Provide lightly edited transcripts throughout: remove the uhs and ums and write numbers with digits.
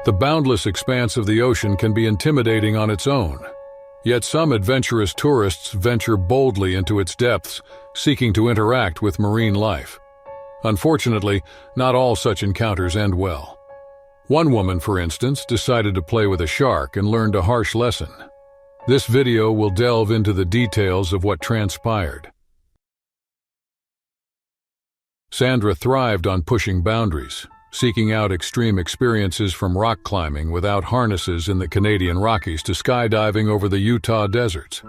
The boundless expanse of the ocean can be intimidating on its own. Yet some adventurous tourists venture boldly into its depths, seeking to interact with marine life. Unfortunately, not all such encounters end well. One woman, for instance, decided to play with a shark and learned a harsh lesson. This video will delve into the details of what transpired. Sandra thrived on pushing boundaries, seeking out extreme experiences from rock climbing without harnesses in the Canadian Rockies to skydiving over the Utah deserts.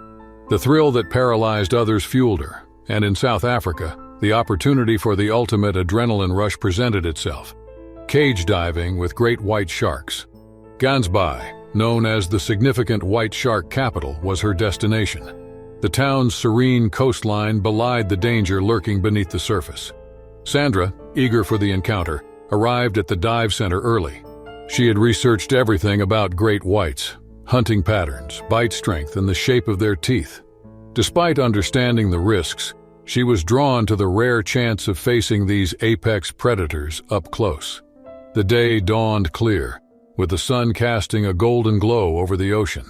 The thrill that paralyzed others fueled her, and in South Africa, the opportunity for the ultimate adrenaline rush presented itself. Cage diving with great white sharks. Gansbaai, known as the significant white shark capital, was her destination. The town's serene coastline belied the danger lurking beneath the surface. Sandra, eager for the encounter, arrived at the dive center early. She had researched everything about great whites, hunting patterns, bite strength, and the shape of their teeth. Despite understanding the risks, she was drawn to the rare chance of facing these apex predators up close. The day dawned clear, with the sun casting a golden glow over the ocean.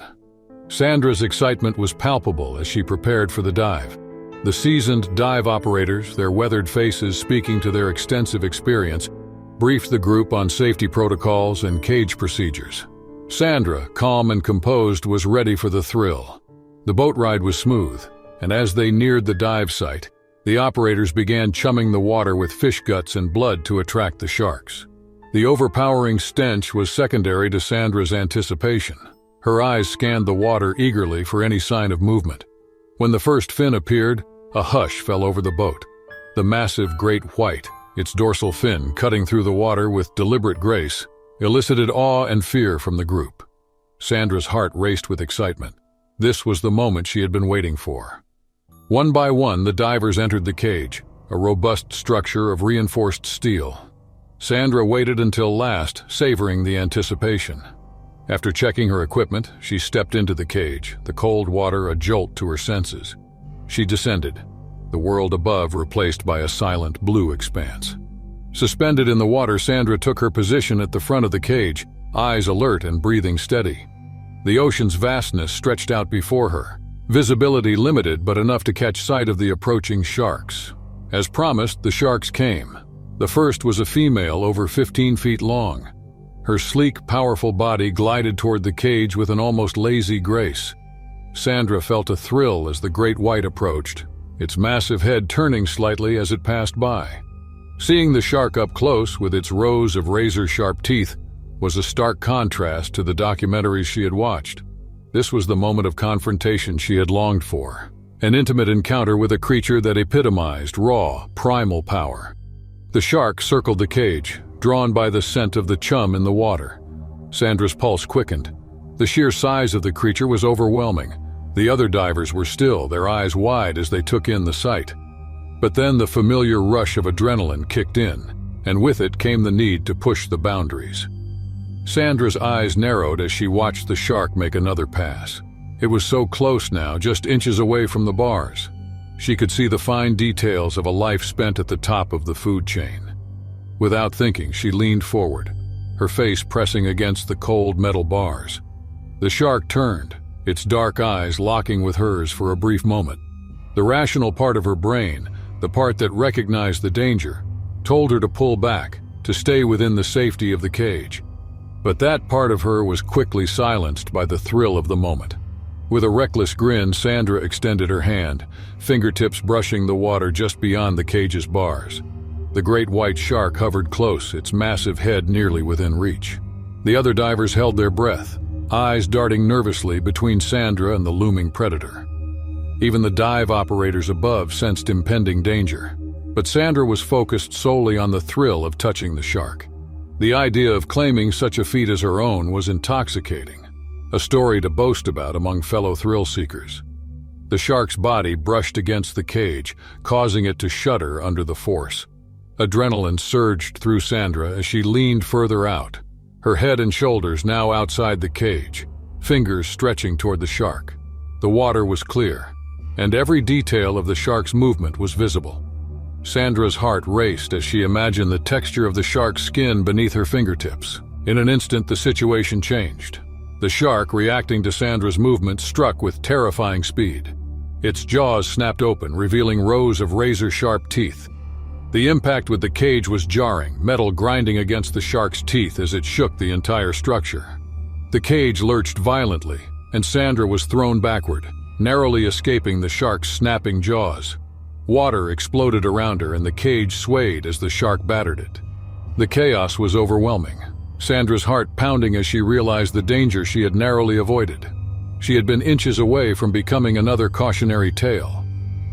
Sandra's excitement was palpable as she prepared for the dive. The seasoned dive operators, their weathered faces speaking to their extensive experience, briefed the group on safety protocols and cage procedures. Sandra, calm and composed, was ready for the thrill. The boat ride was smooth, and as they neared the dive site, the operators began chumming the water with fish guts and blood to attract the sharks. The overpowering stench was secondary to Sandra's anticipation. Her eyes scanned the water eagerly for any sign of movement. When the first fin appeared, a hush fell over the boat. The massive great white, its dorsal fin cutting through the water with deliberate grace, elicited awe and fear from the group. Sandra's heart raced with excitement. This was the moment she had been waiting for. One by one, the divers entered the cage, a robust structure of reinforced steel. Sandra waited until last, savoring the anticipation. After checking her equipment, she stepped into the cage, the cold water a jolt to her senses. She descended, the world above replaced by a silent blue expanse. Suspended in the water, Sandra took her position at the front of the cage, eyes alert and breathing steady. The ocean's vastness stretched out before her, visibility limited but enough to catch sight of the approaching sharks. As promised, the sharks came. The first was a female over 15 feet long. Her sleek, powerful body glided toward the cage with an almost lazy grace. Sandra felt a thrill as the great white approached, its massive head turning slightly as it passed by. Seeing the shark up close with its rows of razor-sharp teeth was a stark contrast to the documentaries she had watched. This was the moment of confrontation she had longed for, an intimate encounter with a creature that epitomized raw, primal power. The shark circled the cage, drawn by the scent of the chum in the water. Sandra's pulse quickened. The sheer size of the creature was overwhelming. The other divers were still, their eyes wide as they took in the sight. But then the familiar rush of adrenaline kicked in, and with it came the need to push the boundaries. Sandra's eyes narrowed as she watched the shark make another pass. It was so close now, just inches away from the bars. She could see the fine details of a life spent at the top of the food chain. Without thinking, she leaned forward, her face pressing against the cold metal bars. The shark turned, its dark eyes locking with hers for a brief moment. The rational part of her brain, the part that recognized the danger, told her to pull back, to stay within the safety of the cage. But that part of her was quickly silenced by the thrill of the moment. With a reckless grin, Sandra extended her hand, fingertips brushing the water just beyond the cage's bars. The great white shark hovered close, its massive head nearly within reach. The other divers held their breath, eyes darting nervously between Sandra and the looming predator. Even the dive operators above sensed impending danger, but Sandra was focused solely on the thrill of touching the shark. The idea of claiming such a feat as her own was intoxicating, a story to boast about among fellow thrill-seekers. The shark's body brushed against the cage, causing it to shudder under the force. Adrenaline surged through Sandra as she leaned further out, her head and shoulders now outside the cage, fingers stretching toward the shark. The water was clear, and every detail of the shark's movement was visible. Sandra's heart raced as she imagined the texture of the shark's skin beneath her fingertips, In an instant, the situation changed. The shark, reacting to Sandra's movement, struck with terrifying speed. Its jaws snapped open, revealing rows of razor-sharp teeth. The impact with the cage was jarring, metal grinding against the shark's teeth as it shook the entire structure. The cage lurched violently, and Sandra was thrown backward, narrowly escaping the shark's snapping jaws. Water exploded around her, and the cage swayed as the shark battered it. The chaos was overwhelming, Sandra's heart pounding as she realized the danger she had narrowly avoided. She had been inches away from becoming another cautionary tale.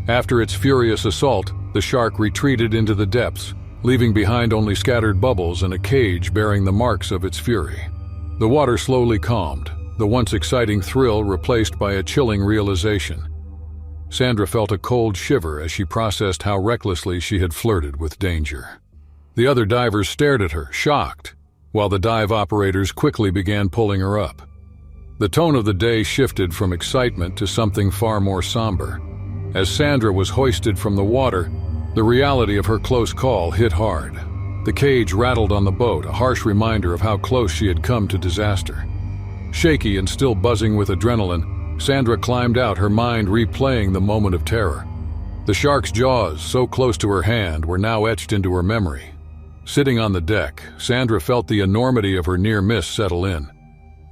After its furious assault, the shark retreated into the depths, leaving behind only scattered bubbles and a cage bearing the marks of its fury. The water slowly calmed, the once exciting thrill replaced by a chilling realization. Sandra felt a cold shiver as she processed how recklessly she had flirted with danger. The other divers stared at her, shocked, while the dive operators quickly began pulling her up. The tone of the day shifted from excitement to something far more somber. As Sandra was hoisted from the water, the reality of her close call hit hard. The cage rattled on the boat, a harsh reminder of how close she had come to disaster. Shaky and still buzzing with adrenaline, Sandra climbed out, her mind replaying the moment of terror. The shark's jaws, so close to her hand, were now etched into her memory. Sitting on the deck, Sandra felt the enormity of her near miss settle in.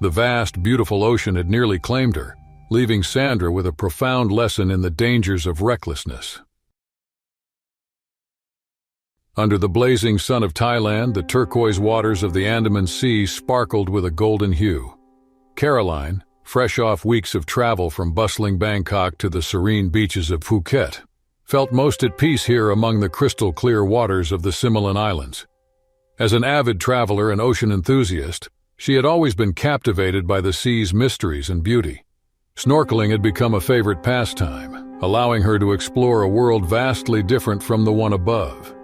The vast, beautiful ocean had nearly claimed her, leaving Sandra with a profound lesson in the dangers of recklessness. Under the blazing sun of Thailand, the turquoise waters of the Andaman Sea sparkled with a golden hue. Caroline, fresh off weeks of travel from bustling Bangkok to the serene beaches of Phuket, felt most at peace here among the crystal-clear waters of the Similan Islands. As an avid traveler and ocean enthusiast, she had always been captivated by the sea's mysteries and beauty. Snorkeling had become a favorite pastime, allowing her to explore a world vastly different from the one above.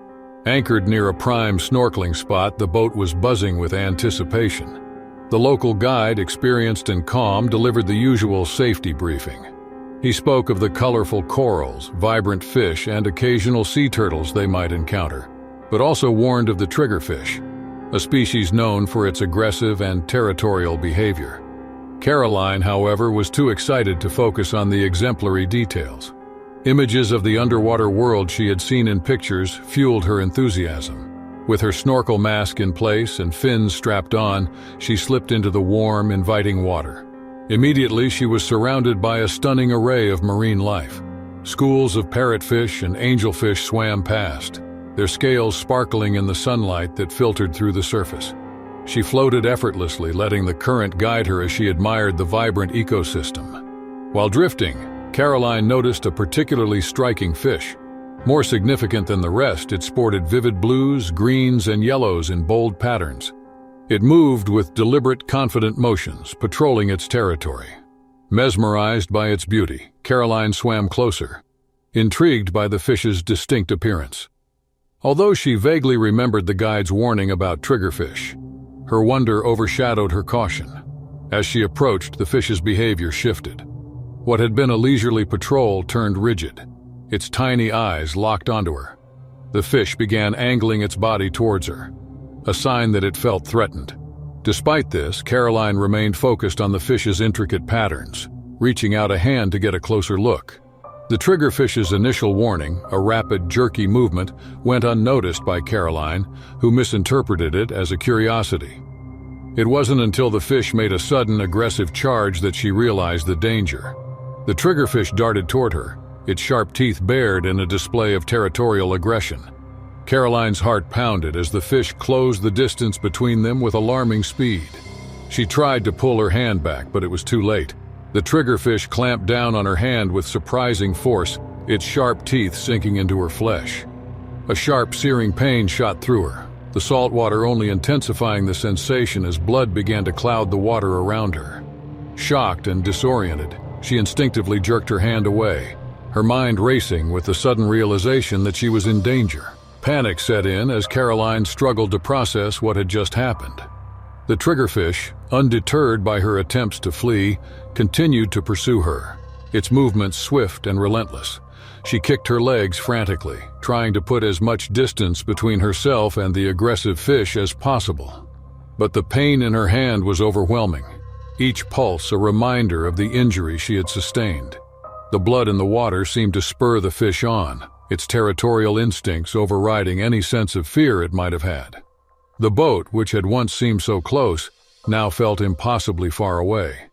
Anchored near a prime snorkeling spot, the boat was buzzing with anticipation. The local guide, experienced and calm, delivered the usual safety briefing. He spoke of the colorful corals, vibrant fish, and occasional sea turtles they might encounter, but also warned of the triggerfish, a species known for its aggressive and territorial behavior. Caroline, however, was too excited to focus on the exemplary details. Images of the underwater world she had seen in pictures fueled her enthusiasm. With her snorkel mask in place and fins strapped on, she slipped into the warm, inviting water. Immediately, she was surrounded by a stunning array of marine life. Schools of parrotfish and angelfish swam past, their scales sparkling in the sunlight that filtered through the surface. She floated effortlessly, letting the current guide her as she admired the vibrant ecosystem. While drifting, Caroline noticed a particularly striking fish. More significant than the rest, it sported vivid blues, greens, and yellows in bold patterns. It moved with deliberate, confident motions, patrolling its territory. Mesmerized by its beauty, Caroline swam closer, intrigued by the fish's distinct appearance. Although she vaguely remembered the guide's warning about triggerfish, her wonder overshadowed her caution. As she approached, the fish's behavior shifted. What had been a leisurely patrol turned rigid, its tiny eyes locked onto her. The fish began angling its body towards her, a sign that it felt threatened. Despite this, Caroline remained focused on the fish's intricate patterns, reaching out a hand to get a closer look. The triggerfish's initial warning, a rapid, jerky movement, went unnoticed by Caroline, who misinterpreted it as a curiosity. It wasn't until the fish made a sudden, aggressive charge that she realized the danger. The triggerfish darted toward her, its sharp teeth bared in a display of territorial aggression. Caroline's heart pounded as the fish closed the distance between them with alarming speed. She tried to pull her hand back, but it was too late. The triggerfish clamped down on her hand with surprising force, its sharp teeth sinking into her flesh. A sharp, searing pain shot through her, the salt water only intensifying the sensation as blood began to cloud the water around her. Shocked and disoriented, she instinctively jerked her hand away, her mind racing with the sudden realization that she was in danger. Panic set in as Caroline struggled to process what had just happened. The triggerfish, undeterred by her attempts to flee, continued to pursue her, its movements swift and relentless. She kicked her legs frantically, trying to put as much distance between herself and the aggressive fish as possible. But the pain in her hand was overwhelming, each pulse a reminder of the injury she had sustained. The blood in the water seemed to spur the fish on, its territorial instincts overriding any sense of fear it might have had. The boat, which had once seemed so close, now felt impossibly far away.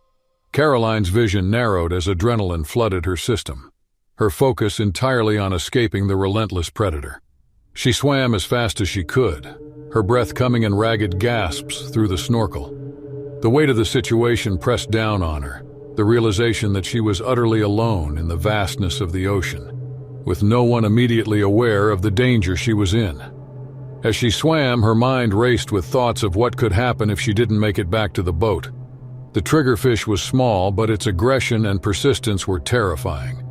Caroline's vision narrowed as adrenaline flooded her system, her focus entirely on escaping the relentless predator. She swam as fast as she could, her breath coming in ragged gasps through the snorkel. The weight of the situation pressed down on her, the realization that she was utterly alone in the vastness of the ocean, with no one immediately aware of the danger she was in. As she swam, her mind raced with thoughts of what could happen if she didn't make it back to the boat. The triggerfish was small, but its aggression and persistence were terrifying.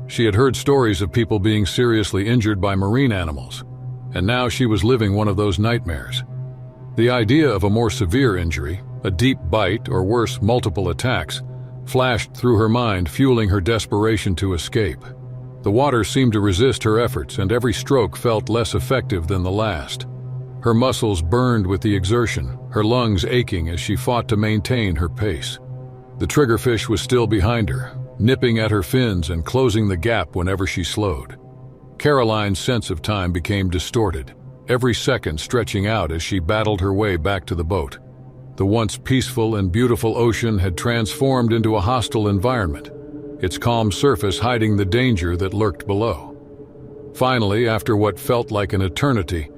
She had heard stories of people being seriously injured by marine animals, and now she was living one of those nightmares. The idea of a more severe injury, a deep bite, or worse, multiple attacks, flashed through her mind, fueling her desperation to escape. The water seemed to resist her efforts, and every stroke felt less effective than the last. Her muscles burned with the exertion, her lungs aching as she fought to maintain her pace. The triggerfish was still behind her, nipping at her fins and closing the gap whenever she slowed. Caroline's sense of time became distorted, every second stretching out as she battled her way back to the boat. The once peaceful and beautiful ocean had transformed into a hostile environment, its calm surface hiding the danger that lurked below. Finally, after what felt like an eternity,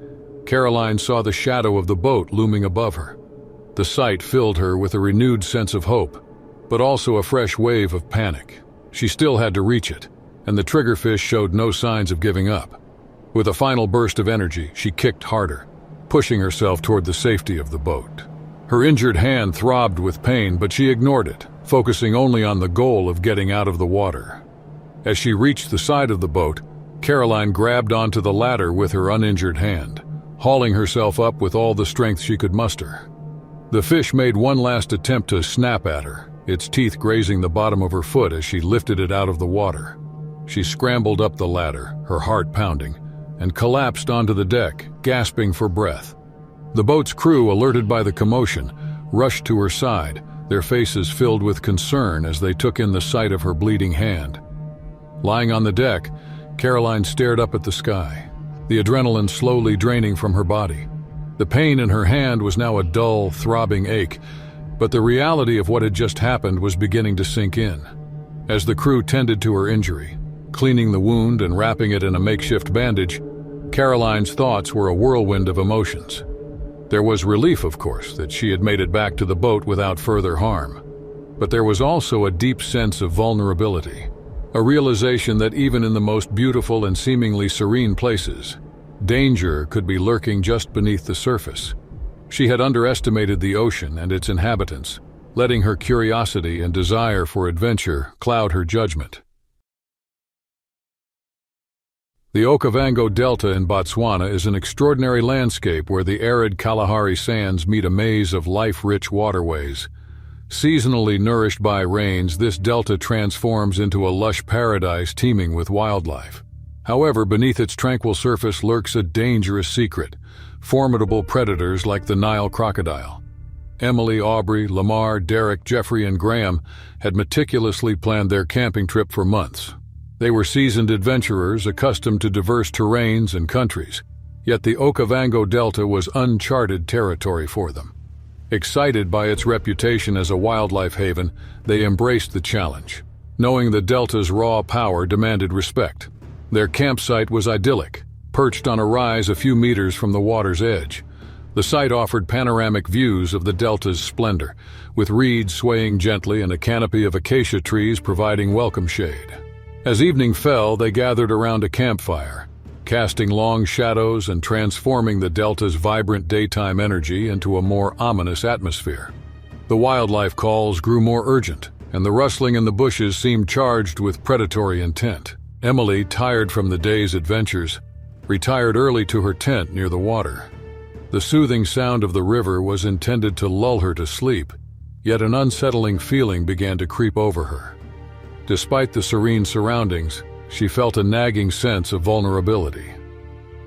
Caroline saw the shadow of the boat looming above her. The sight filled her with a renewed sense of hope, but also a fresh wave of panic. She still had to reach it, and the triggerfish showed no signs of giving up. With a final burst of energy, she kicked harder, pushing herself toward the safety of the boat. Her injured hand throbbed with pain, but she ignored it, focusing only on the goal of getting out of the water. As she reached the side of the boat, Caroline grabbed onto the ladder with her uninjured hand, hauling herself up with all the strength she could muster. The fish made one last attempt to snap at her, its teeth grazing the bottom of her foot as she lifted it out of the water. She scrambled up the ladder, her heart pounding, and collapsed onto the deck, gasping for breath. The boat's crew, alerted by the commotion, rushed to her side, their faces filled with concern as they took in the sight of her bleeding hand. Lying on the deck, Caroline stared up at the sky, the adrenaline slowly draining from her body. The pain in her hand was now a dull, throbbing ache, but the reality of what had just happened was beginning to sink in. As the crew tended to her injury, cleaning the wound and wrapping it in a makeshift bandage, Caroline's thoughts were a whirlwind of emotions. There was relief, of course, that she had made it back to the boat without further harm. But there was also a deep sense of vulnerability, a realization that even in the most beautiful and seemingly serene places, danger could be lurking just beneath the surface. She had underestimated the ocean and its inhabitants, letting her curiosity and desire for adventure cloud her judgment. The Okavango Delta in Botswana is an extraordinary landscape where the arid Kalahari sands meet a maze of life-rich waterways. Seasonally nourished by rains, this delta transforms into a lush paradise teeming with wildlife. However, beneath its tranquil surface lurks a dangerous secret, formidable predators like the Nile crocodile. Emily, Aubrey, Lamar, Derek, Jeffrey, and Graham had meticulously planned their camping trip for months. They were seasoned adventurers accustomed to diverse terrains and countries, yet the Okavango Delta was uncharted territory for them. Excited by its reputation as a wildlife haven, they embraced the challenge, knowing the Delta's raw power demanded respect. Their campsite was idyllic, perched on a rise a few meters from the water's edge. The site offered panoramic views of the Delta's splendor, with reeds swaying gently and a canopy of acacia trees providing welcome shade. As evening fell, they gathered around a campfire, casting long shadows and transforming the Delta's vibrant daytime energy into a more ominous atmosphere. The wildlife calls grew more urgent, and the rustling in the bushes seemed charged with predatory intent. Emily, tired from the day's adventures, retired early to her tent near the water. The soothing sound of the river was intended to lull her to sleep, yet an unsettling feeling began to creep over her. Despite the serene surroundings, she felt a nagging sense of vulnerability.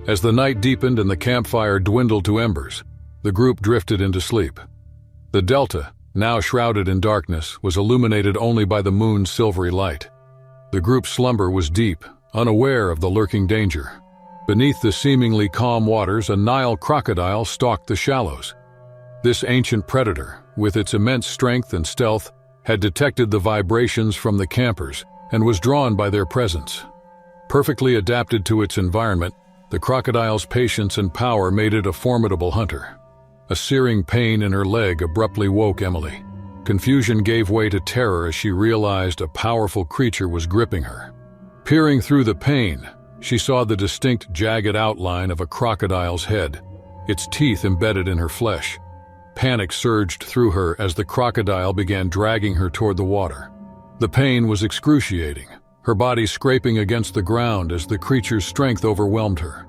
As the night deepened and the campfire dwindled to embers, the group drifted into sleep. The delta, now shrouded in darkness, was illuminated only by the moon's silvery light. The group's slumber was deep, unaware of the lurking danger. Beneath the seemingly calm waters, a Nile crocodile stalked the shallows. This ancient predator, with its immense strength and stealth, had detected the vibrations from the campers and was drawn by their presence. Perfectly adapted to its environment, the crocodile's patience and power made it a formidable hunter. A searing pain in her leg abruptly woke Emily. Confusion gave way to terror as she realized a powerful creature was gripping her. Peering through the pain, she saw the distinct, jagged outline of a crocodile's head, its teeth embedded in her flesh. Panic surged through her as the crocodile began dragging her toward the water. The pain was excruciating, her body scraping against the ground as the creature's strength overwhelmed her.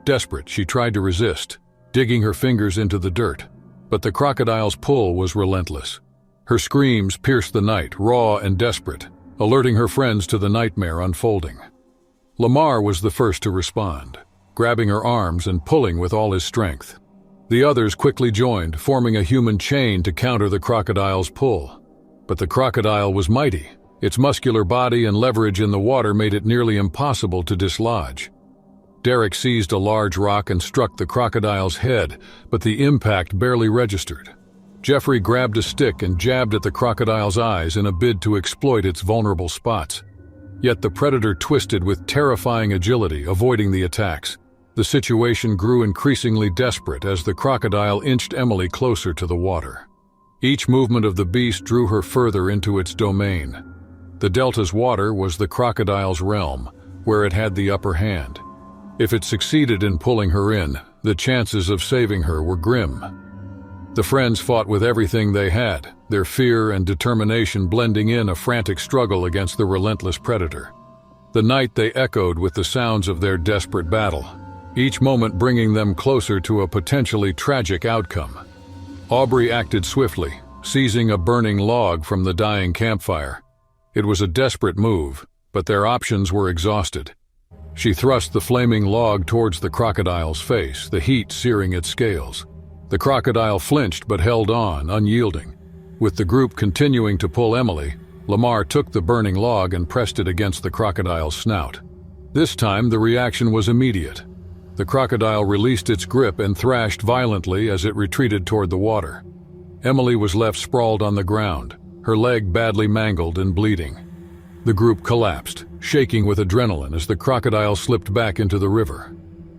Desperate, she tried to resist, digging her fingers into the dirt, but the crocodile's pull was relentless. Her screams pierced the night, raw and desperate, alerting her friends to the nightmare unfolding. Lamar was the first to respond, grabbing her arms and pulling with all his strength. The others quickly joined, forming a human chain to counter the crocodile's pull. But the crocodile was mighty. Its muscular body and leverage in the water made it nearly impossible to dislodge. Derek seized a large rock and struck the crocodile's head, but the impact barely registered. Jeffrey grabbed a stick and jabbed at the crocodile's eyes in a bid to exploit its vulnerable spots. Yet the predator twisted with terrifying agility, avoiding the attacks. The situation grew increasingly desperate as the crocodile inched Emily closer to the water. Each movement of the beast drew her further into its domain. The delta's water was the crocodile's realm, where it had the upper hand. If it succeeded in pulling her in, the chances of saving her were grim. The friends fought with everything they had, their fear and determination blending in a frantic struggle against the relentless predator. The night they echoed with the sounds of their desperate battle, each moment bringing them closer to a potentially tragic outcome. Aubrey acted swiftly, seizing a burning log from the dying campfire. It was a desperate move, but their options were exhausted. She thrust the flaming log towards the crocodile's face, the heat searing its scales. The crocodile flinched but held on, unyielding. With the group continuing to pull Emily, Lamar took the burning log and pressed it against the crocodile's snout. This time, the reaction was immediate. The crocodile released its grip and thrashed violently as it retreated toward the water. Emily was left sprawled on the ground, her leg badly mangled and bleeding. The group collapsed, shaking with adrenaline as the crocodile slipped back into the river.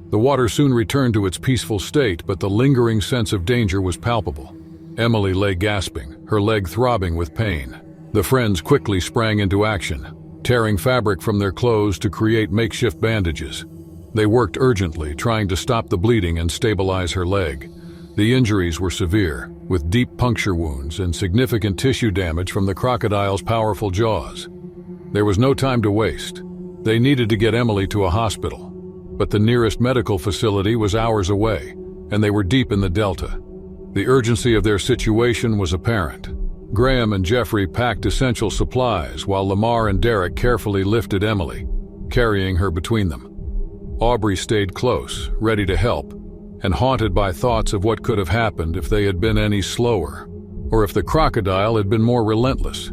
The water soon returned to its peaceful state, but the lingering sense of danger was palpable. Emily lay gasping, her leg throbbing with pain. The friends quickly sprang into action, tearing fabric from their clothes to create makeshift bandages. They worked urgently, trying to stop the bleeding and stabilize her leg. The injuries were severe, with deep puncture wounds and significant tissue damage from the crocodile's powerful jaws. There was no time to waste. They needed to get Emily to a hospital, but the nearest medical facility was hours away, and they were deep in the delta. The urgency of their situation was apparent. Graham and Jeffrey packed essential supplies while Lamar and Derek carefully lifted Emily, carrying her between them. Aubrey stayed close, ready to help, and haunted by thoughts of what could have happened if they had been any slower, or if the crocodile had been more relentless.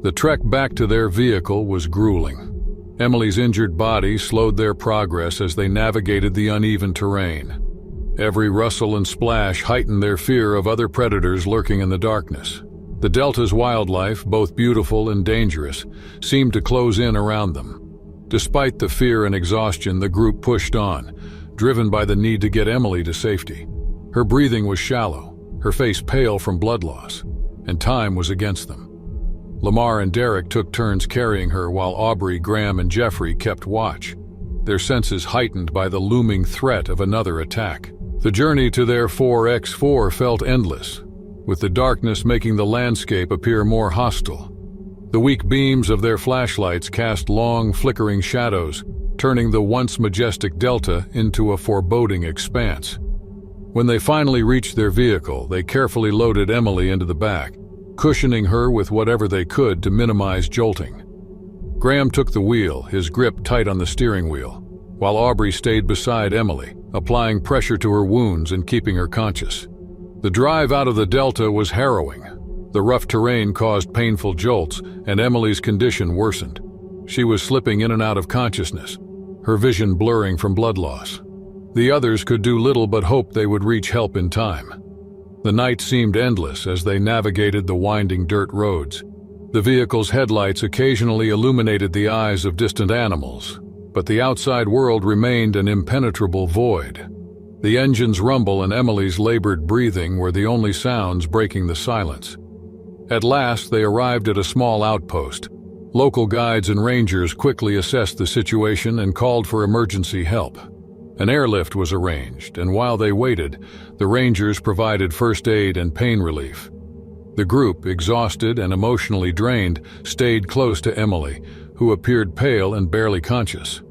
The trek back to their vehicle was grueling. Emily's injured body slowed their progress as they navigated the uneven terrain. Every rustle and splash heightened their fear of other predators lurking in the darkness. The delta's wildlife, both beautiful and dangerous, seemed to close in around them. Despite the fear and exhaustion, the group pushed on, driven by the need to get Emily to safety. Her breathing was shallow, her face pale from blood loss, and time was against them. Lamar and Derek took turns carrying her while Aubrey, Graham, and Jeffrey kept watch, their senses heightened by the looming threat of another attack. The journey to their 4x4 felt endless, with the darkness making the landscape appear more hostile. The weak beams of their flashlights cast long, flickering shadows, turning the once majestic delta into a foreboding expanse. When they finally reached their vehicle, they carefully loaded Emily into the back, cushioning her with whatever they could to minimize jolting. Graham took the wheel, his grip tight on the steering wheel. while Aubrey stayed beside Emily, applying pressure to her wounds and keeping her conscious. The drive out of the delta was harrowing. The rough terrain caused painful jolts, and Emily's condition worsened. She was slipping in and out of consciousness, her vision blurring from blood loss. The others could do little but hope they would reach help in time. The night seemed endless as they navigated the winding dirt roads. The vehicle's headlights occasionally illuminated the eyes of distant animals, but the outside world remained an impenetrable void. The engine's rumble and Emily's labored breathing were the only sounds breaking the silence. At last, they arrived at a small outpost. Local guides and rangers quickly assessed the situation and called for emergency help. An airlift was arranged, and while they waited, the rangers provided first aid and pain relief. The group, exhausted and emotionally drained, stayed close to Emily, who appeared pale and barely conscious.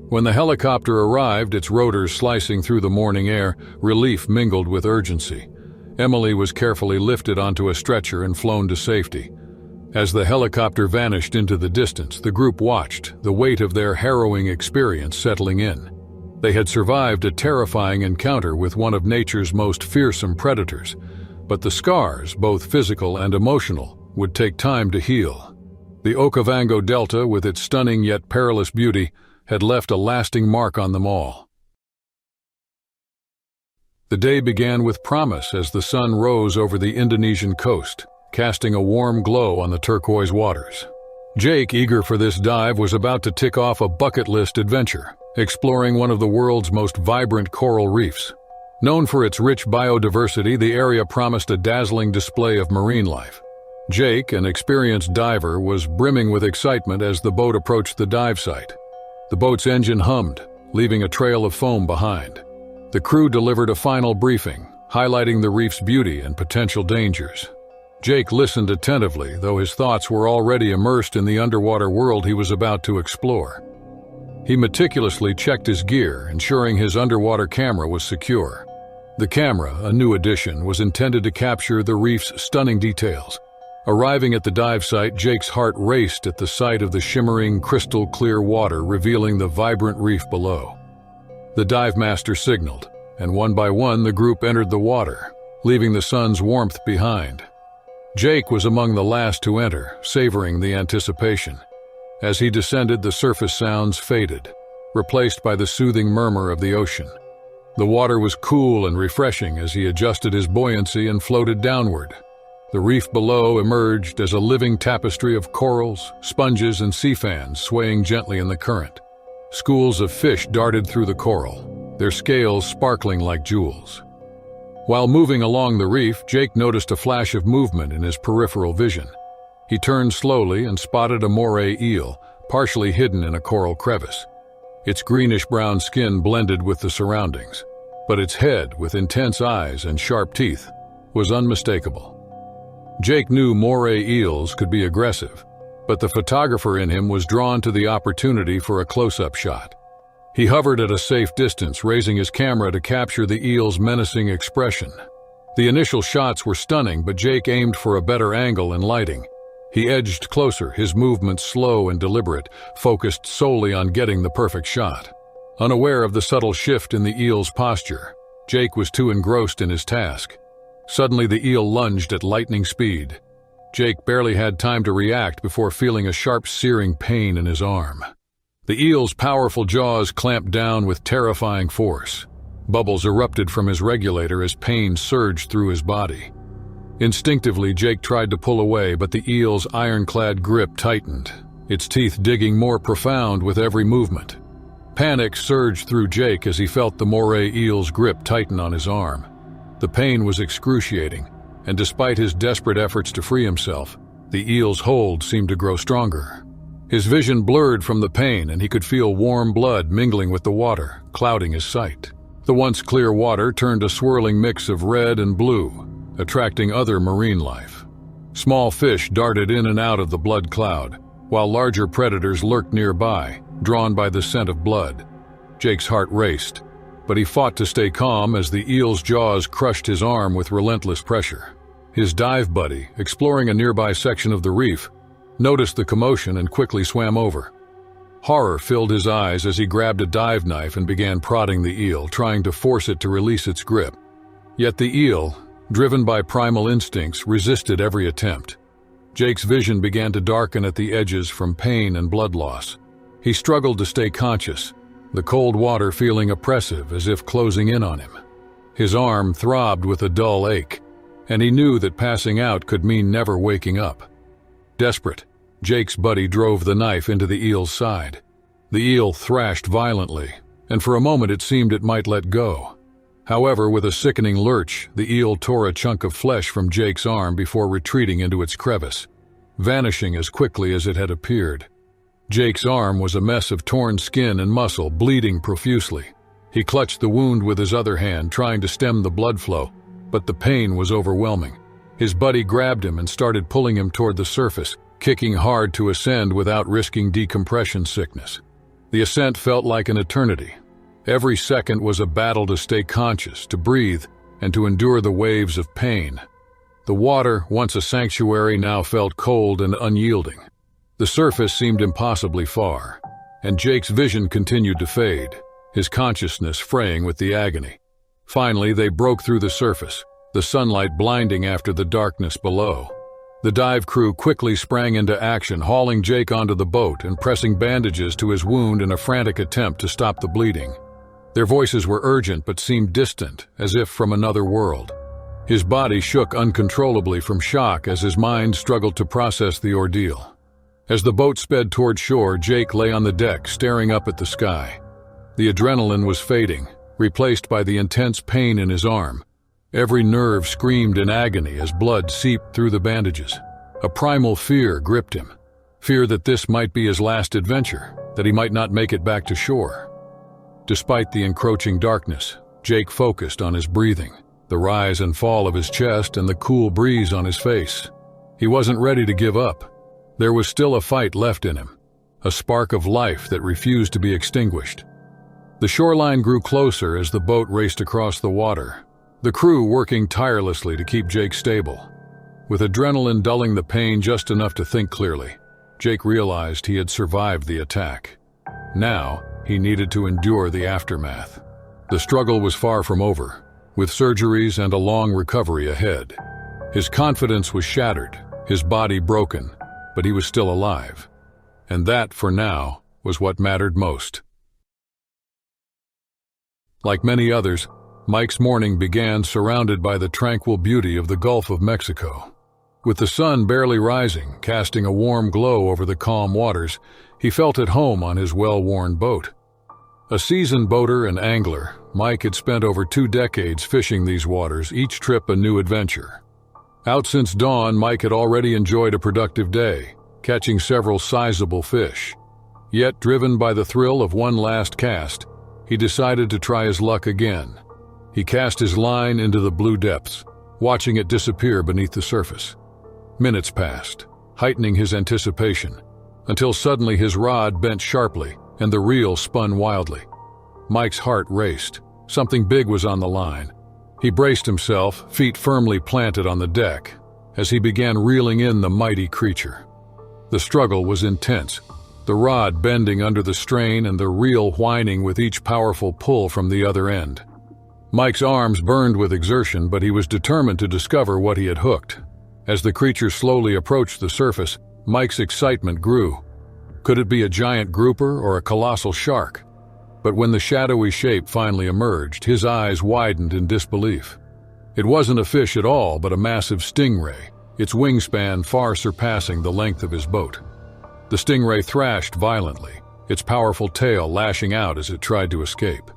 When the helicopter arrived, its rotors slicing through the morning air, relief mingled with urgency. Emily was carefully lifted onto a stretcher and flown to safety. As the helicopter vanished into the distance, the group watched, the weight of their harrowing experience settling in. They had survived a terrifying encounter with one of nature's most fearsome predators, but the scars, both physical and emotional, would take time to heal. The Okavango Delta, with its stunning yet perilous beauty, had left a lasting mark on them all. The day began with promise as the sun rose over the Indonesian coast, casting a warm glow on the turquoise waters. Jake, eager for this dive, was about to tick off a bucket list adventure, exploring one of the world's most vibrant coral reefs. Known for its rich biodiversity, the area promised a dazzling display of marine life. Jake, an experienced diver, was brimming with excitement as the boat approached the dive site. The boat's engine hummed, leaving a trail of foam behind. The crew delivered a final briefing, highlighting the reef's beauty and potential dangers. Jake listened attentively, though his thoughts were already immersed in the underwater world he was about to explore. He meticulously checked his gear, ensuring his underwater camera was secure. The camera, a new addition, was intended to capture the reef's stunning details. Arriving at the dive site, Jake's heart raced at the sight of the shimmering, crystal-clear water revealing the vibrant reef below. The dive master signaled, and one by one the group entered the water, leaving the sun's warmth behind. Jake was among the last to enter, savoring the anticipation. As he descended, the surface sounds faded, replaced by the soothing murmur of the ocean. The water was cool and refreshing as he adjusted his buoyancy and floated downward. The reef below emerged as a living tapestry of corals, sponges, and sea fans swaying gently in the current. Schools of fish darted through the coral, their scales sparkling like jewels. While moving along the reef, Jake noticed a flash of movement in his peripheral vision. He turned slowly and spotted a moray eel, partially hidden in a coral crevice. Its greenish-brown skin blended with the surroundings, but its head, with intense eyes and sharp teeth, was unmistakable. Jake knew moray eels could be aggressive, but the photographer in him was drawn to the opportunity for a close-up shot. He hovered at a safe distance, raising his camera to capture the eel's menacing expression. The initial shots were stunning, but Jake aimed for a better angle and lighting. He edged closer, his movements slow and deliberate, focused solely on getting the perfect shot. Unaware of the subtle shift in the eel's posture, Jake was too engrossed in his task. Suddenly, the eel lunged at lightning speed. Jake barely had time to react before feeling a sharp, searing pain in his arm. The eel's powerful jaws clamped down with terrifying force. Bubbles erupted from his regulator as pain surged through his body. Instinctively, Jake tried to pull away, but the eel's ironclad grip tightened, its teeth digging more profound with every movement. Panic surged through Jake as he felt the moray eel's grip tighten on his arm. The pain was excruciating, and despite his desperate efforts to free himself, the eel's hold seemed to grow stronger. His vision blurred from the pain, and he could feel warm blood mingling with the water, clouding his sight. The once clear water turned a swirling mix of red and blue, attracting other marine life. Small fish darted in and out of the blood cloud, while larger predators lurked nearby, drawn by the scent of blood. Jake's heart raced, but he fought to stay calm as the eel's jaws crushed his arm with relentless pressure. His dive buddy, exploring a nearby section of the reef, noticed the commotion and quickly swam over. Horror filled his eyes as he grabbed a dive knife and began prodding the eel, trying to force it to release its grip. Yet the eel, driven by primal instincts, resisted every attempt. Jake's vision began to darken at the edges from pain and blood loss. He struggled to stay conscious, the cold water feeling oppressive as if closing in on him. His arm throbbed with a dull ache, and he knew that passing out could mean never waking up. Desperate, Jake's buddy drove the knife into the eel's side. The eel thrashed violently, and for a moment it seemed it might let go. However, with a sickening lurch, the eel tore a chunk of flesh from Jake's arm before retreating into its crevice, vanishing as quickly as it had appeared. Jake's arm was a mess of torn skin and muscle, bleeding profusely. He clutched the wound with his other hand, trying to stem the blood flow, but the pain was overwhelming. His buddy grabbed him and started pulling him toward the surface, kicking hard to ascend without risking decompression sickness. The ascent felt like an eternity. Every second was a battle to stay conscious, to breathe, and to endure the waves of pain. The water, once a sanctuary, now felt cold and unyielding. The surface seemed impossibly far, and Jake's vision continued to fade, his consciousness fraying with the agony. Finally, they broke through the surface, the sunlight blinding after the darkness below. The dive crew quickly sprang into action, hauling Jake onto the boat and pressing bandages to his wound in a frantic attempt to stop the bleeding. Their voices were urgent but seemed distant, as if from another world. His body shook uncontrollably from shock as his mind struggled to process the ordeal. As the boat sped toward shore, Jake lay on the deck, staring up at the sky. The adrenaline was fading, replaced by the intense pain in his arm. Every nerve screamed in agony as blood seeped through the bandages. A primal fear gripped him. Fear that this might be his last adventure, that he might not make it back to shore. Despite the encroaching darkness, Jake focused on his breathing, the rise and fall of his chest and the cool breeze on his face. He wasn't ready to give up. There was still a fight left in him, a spark of life that refused to be extinguished. The shoreline grew closer as the boat raced across the water, the crew working tirelessly to keep Jake stable. With adrenaline dulling the pain just enough to think clearly, Jake realized he had survived the attack. Now, he needed to endure the aftermath. The struggle was far from over, with surgeries and a long recovery ahead. His confidence was shattered, his body broken, but he was still alive. And that, for now, was what mattered most. Like many others, Mike's morning began surrounded by the tranquil beauty of the Gulf of Mexico. With the sun barely rising, casting a warm glow over the calm waters, he felt at home on his well-worn boat. A seasoned boater and angler, Mike had spent over 2 decades fishing these waters, each trip a new adventure. Out since dawn, Mike had already enjoyed a productive day, catching several sizable fish. Yet, driven by the thrill of one last cast, he decided to try his luck again. He cast his line into the blue depths, watching it disappear beneath the surface. Minutes passed, heightening his anticipation, until suddenly his rod bent sharply and the reel spun wildly. Mike's heart raced. Something big was on the line. He braced himself, feet firmly planted on the deck, as he began reeling in the mighty creature. The struggle was intense, the rod bending under the strain and the reel whining with each powerful pull from the other end. Mike's arms burned with exertion, but he was determined to discover what he had hooked. As the creature slowly approached the surface, Mike's excitement grew. Could it be a giant grouper or a colossal shark? But when the shadowy shape finally emerged, his eyes widened in disbelief. It wasn't a fish at all, but a massive stingray, its wingspan far surpassing the length of his boat. The stingray thrashed violently, its powerful tail lashing out as it tried to escape.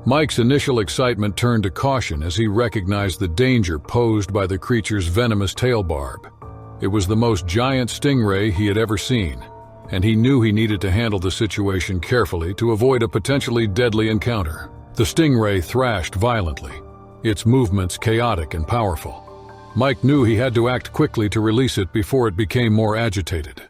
Mike's initial excitement turned to caution as he recognized the danger posed by the creature's venomous tail barb. It was the most giant stingray he had ever seen, and he knew he needed to handle the situation carefully to avoid a potentially deadly encounter. The stingray thrashed violently, its movements chaotic and powerful. Mike knew he had to act quickly to release it before it became more agitated.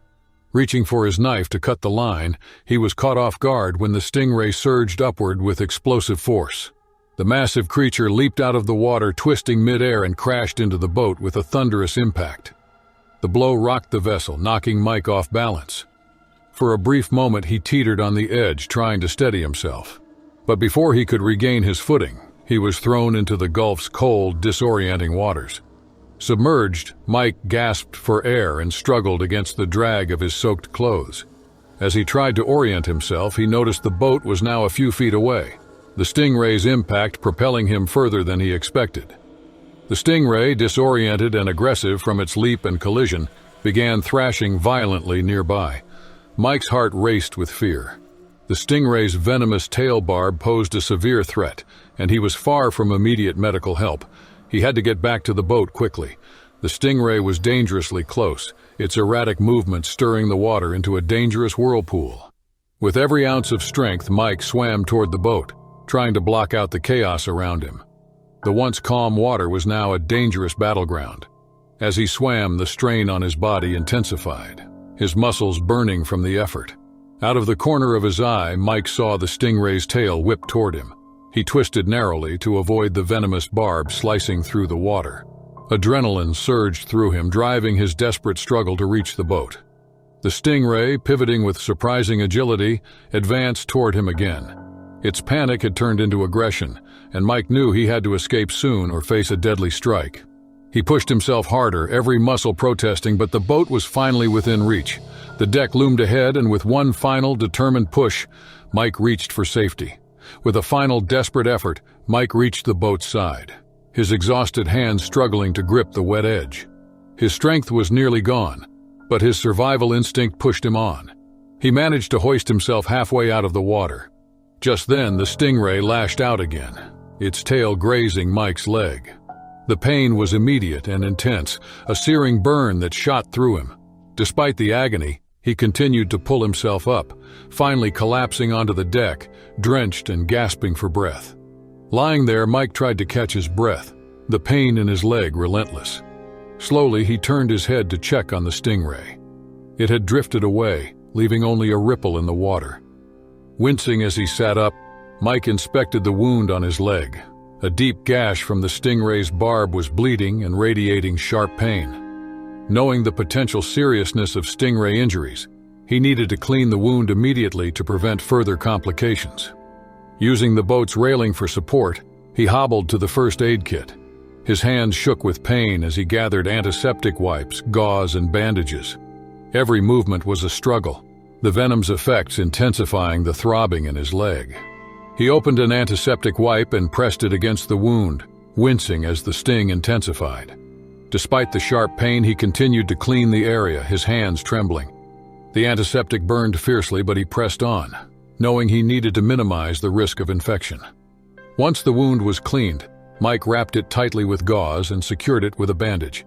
Reaching for his knife to cut the line, he was caught off guard when the stingray surged upward with explosive force. The massive creature leaped out of the water, twisting midair, and crashed into the boat with a thunderous impact. The blow rocked the vessel, knocking Mike off balance. For a brief moment he teetered on the edge, trying to steady himself. But before he could regain his footing, he was thrown into the Gulf's cold, disorienting waters. Submerged, Mike gasped for air and struggled against the drag of his soaked clothes. As he tried to orient himself, he noticed the boat was now a few feet away, the Stingray's impact propelling him further than he expected. The Stingray, disoriented and aggressive from its leap and collision, began thrashing violently nearby. Mike's heart raced with fear. The Stingray's venomous tail barb posed a severe threat, and he was far from immediate medical help. He had to get back to the boat quickly. The Stingray was dangerously close, its erratic movement stirring the water into a dangerous whirlpool. With every ounce of strength, Mike swam toward the boat, trying to block out the chaos around him. The once calm water was now a dangerous battleground. As he swam, the strain on his body intensified, his muscles burning from the effort. Out of the corner of his eye, Mike saw the Stingray's tail whip toward him. He twisted narrowly to avoid the venomous barb slicing through the water. Adrenaline surged through him, driving his desperate struggle to reach the boat. The Stingray, pivoting with surprising agility, advanced toward him again. Its panic had turned into aggression, and Mike knew he had to escape soon or face a deadly strike. He pushed himself harder, every muscle protesting, but the boat was finally within reach. The deck loomed ahead, and with one final, determined push, Mike reached for safety. With a final desperate effort, Mike reached the boat's side, his exhausted hands struggling to grip the wet edge. His strength was nearly gone, but his survival instinct pushed him on. He managed to hoist himself halfway out of the water. Just then, the Stingray lashed out again, its tail grazing Mike's leg. The pain was immediate and intense, a searing burn that shot through him. Despite the agony, he continued to pull himself up, finally collapsing onto the deck, drenched and gasping for breath. Lying there, Mike tried to catch his breath, the pain in his leg relentless. Slowly, he turned his head to check on the Stingray. It had drifted away, leaving only a ripple in the water. Wincing as he sat up, Mike inspected the wound on his leg. A deep gash from the Stingray's barb was bleeding and radiating sharp pain. Knowing the potential seriousness of Stingray injuries, he needed to clean the wound immediately to prevent further complications. Using the boat's railing for support, he hobbled to the first aid kit. His hands shook with pain as he gathered antiseptic wipes, gauze, and bandages. Every movement was a struggle, the venom's effects intensifying the throbbing in his leg. He opened an antiseptic wipe and pressed it against the wound, wincing as the sting intensified. Despite the sharp pain, he continued to clean the area, his hands trembling. The antiseptic burned fiercely, but he pressed on, knowing he needed to minimize the risk of infection. Once the wound was cleaned, Mike wrapped it tightly with gauze and secured it with a bandage.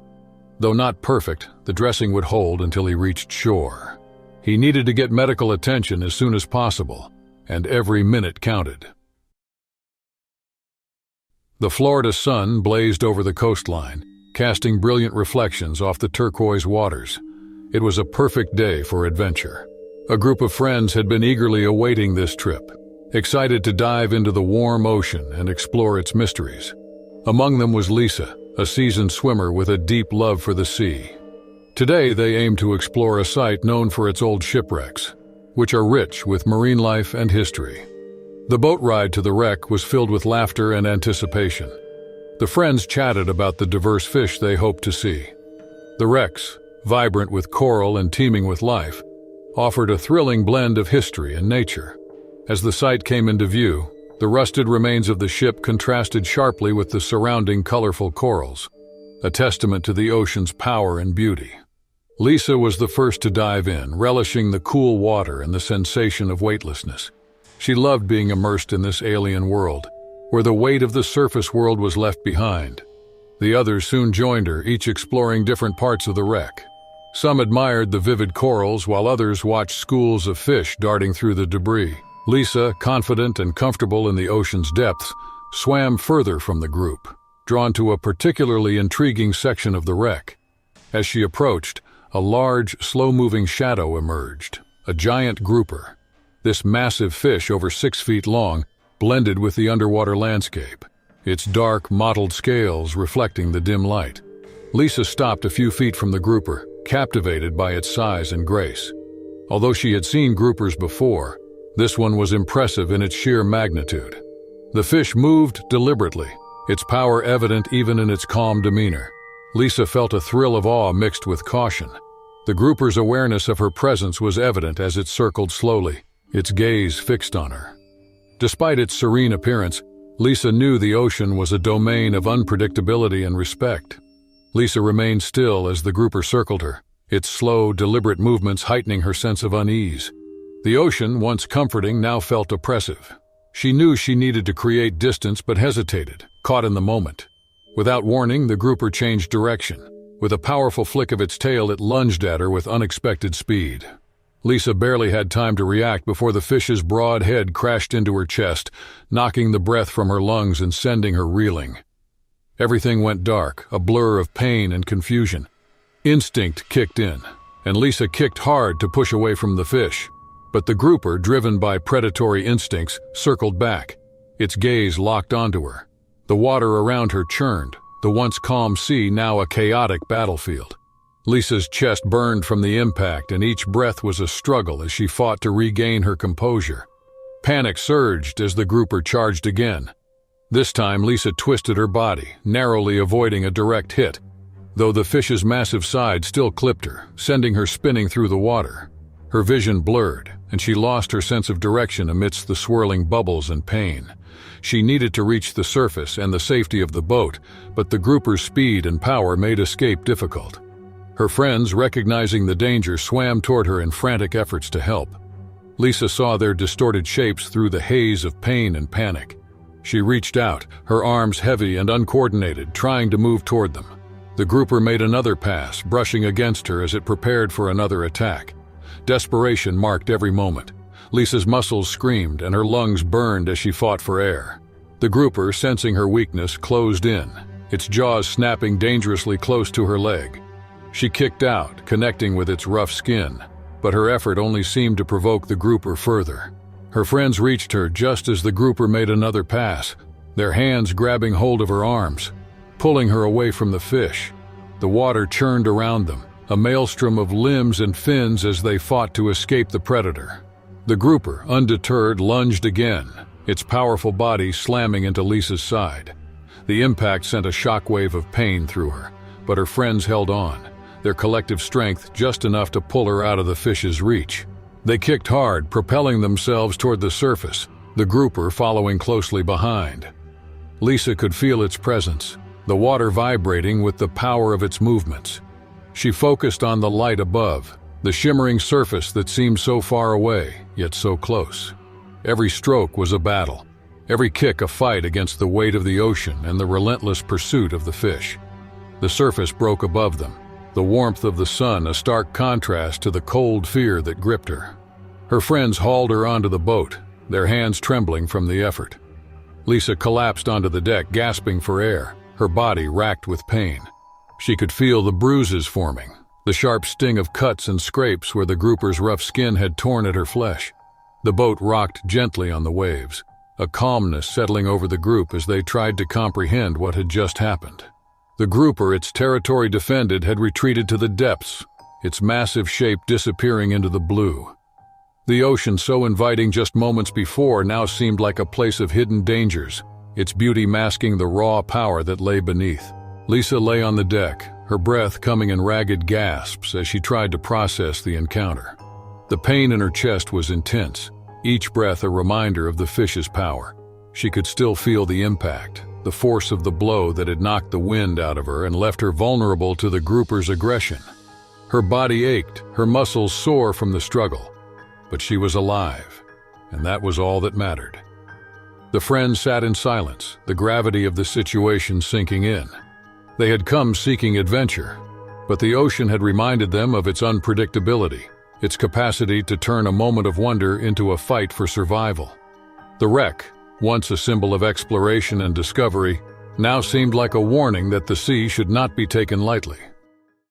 Though not perfect, the dressing would hold until he reached shore. He needed to get medical attention as soon as possible, and every minute counted. The Florida sun blazed over the coastline, casting brilliant reflections off the turquoise waters. It was a perfect day for adventure. A group of friends had been eagerly awaiting this trip, excited to dive into the warm ocean and explore its mysteries. Among them was Lisa, a seasoned swimmer with a deep love for the sea. Today they aimed to explore a site known for its old shipwrecks, which are rich with marine life and history. The boat ride to the wreck was filled with laughter and anticipation. The friends chatted about the diverse fish they hoped to see. The wrecks, vibrant with coral and teeming with life, offered a thrilling blend of history and nature. As the site came into view, the rusted remains of the ship contrasted sharply with the surrounding colorful corals, a testament to the ocean's power and beauty. Lisa was the first to dive in, relishing the cool water and the sensation of weightlessness. She loved being immersed in this alien world, where the weight of the surface world was left behind. The others soon joined her, each exploring different parts of the wreck. Some admired the vivid corals, while others watched schools of fish darting through the debris. Lisa, confident and comfortable in the ocean's depths, swam further from the group, drawn to a particularly intriguing section of the wreck. As she approached, a large, slow-moving shadow emerged, a giant grouper. This massive fish, over 6 feet long, blended with the underwater landscape, its dark, mottled scales reflecting the dim light. Lisa stopped a few feet from the grouper, captivated by its size and grace. Although she had seen groupers before, this one was impressive in its sheer magnitude. The fish moved deliberately, its power evident even in its calm demeanor. Lisa felt a thrill of awe mixed with caution. The grouper's awareness of her presence was evident as it circled slowly, its gaze fixed on her. Despite its serene appearance, Lisa knew the ocean was a domain of unpredictability and respect. Lisa remained still as the grouper circled her, its slow, deliberate movements heightening her sense of unease. The ocean, once comforting, now felt oppressive. She knew she needed to create distance but hesitated, caught in the moment. Without warning, the grouper changed direction. With a powerful flick of its tail, it lunged at her with unexpected speed. Lisa barely had time to react before the fish's broad head crashed into her chest, knocking the breath from her lungs and sending her reeling. Everything went dark, a blur of pain and confusion. Instinct kicked in, and Lisa kicked hard to push away from the fish. But the grouper, driven by predatory instincts, circled back. Its gaze locked onto her. The water around her churned, the once calm sea now a chaotic battlefield. Lisa's chest burned from the impact, and each breath was a struggle as she fought to regain her composure. Panic surged as the grouper charged again. This time, Lisa twisted her body, narrowly avoiding a direct hit, though the fish's massive side still clipped her, sending her spinning through the water. Her vision blurred, and she lost her sense of direction amidst the swirling bubbles and pain. She needed to reach the surface and the safety of the boat, but the grouper's speed and power made escape difficult. Her friends, recognizing the danger, swam toward her in frantic efforts to help. Lisa saw their distorted shapes through the haze of pain and panic. She reached out, her arms heavy and uncoordinated, trying to move toward them. The grouper made another pass, brushing against her as it prepared for another attack. Desperation marked every moment. Lisa's muscles screamed and her lungs burned as she fought for air. The grouper, sensing her weakness, closed in, its jaws snapping dangerously close to her leg. She kicked out, connecting with its rough skin, but her effort only seemed to provoke the grouper further. Her friends reached her just as the grouper made another pass, their hands grabbing hold of her arms, pulling her away from the fish. The water churned around them, a maelstrom of limbs and fins as they fought to escape the predator. The grouper, undeterred, lunged again, its powerful body slamming into Lisa's side. The impact sent a shockwave of pain through her, but her friends held on, their collective strength just enough to pull her out of the fish's reach. They kicked hard, propelling themselves toward the surface, the grouper following closely behind. Lisa could feel its presence, the water vibrating with the power of its movements. She focused on the light above, the shimmering surface that seemed so far away, yet so close. Every stroke was a battle, every kick a fight against the weight of the ocean and the relentless pursuit of the fish. The surface broke above them, the warmth of the sun a stark contrast to the cold fear that gripped her. Her friends hauled her onto the boat, their hands trembling from the effort. Lisa collapsed onto the deck, gasping for air, her body racked with pain. She could feel the bruises forming, the sharp sting of cuts and scrapes where the grouper's rough skin had torn at her flesh. The boat rocked gently on the waves, a calmness settling over the group as they tried to comprehend what had just happened. The grouper, its territory defended, had retreated to the depths, its massive shape disappearing into the blue. The ocean, so inviting just moments before, now seemed like a place of hidden dangers, its beauty masking the raw power that lay beneath. Lisa lay on the deck, her breath coming in ragged gasps as she tried to process the encounter. The pain in her chest was intense, each breath a reminder of the fish's power. She could still feel the impact, the force of the blow that had knocked the wind out of her and left her vulnerable to the grouper's aggression. Her body ached, her muscles sore from the struggle, but she was alive, and that was all that mattered. The friends sat in silence, the gravity of the situation sinking in. They had come seeking adventure, but the ocean had reminded them of its unpredictability, its capacity to turn a moment of wonder into a fight for survival. The wreck, once a symbol of exploration and discovery, now seemed like a warning that the sea should not be taken lightly.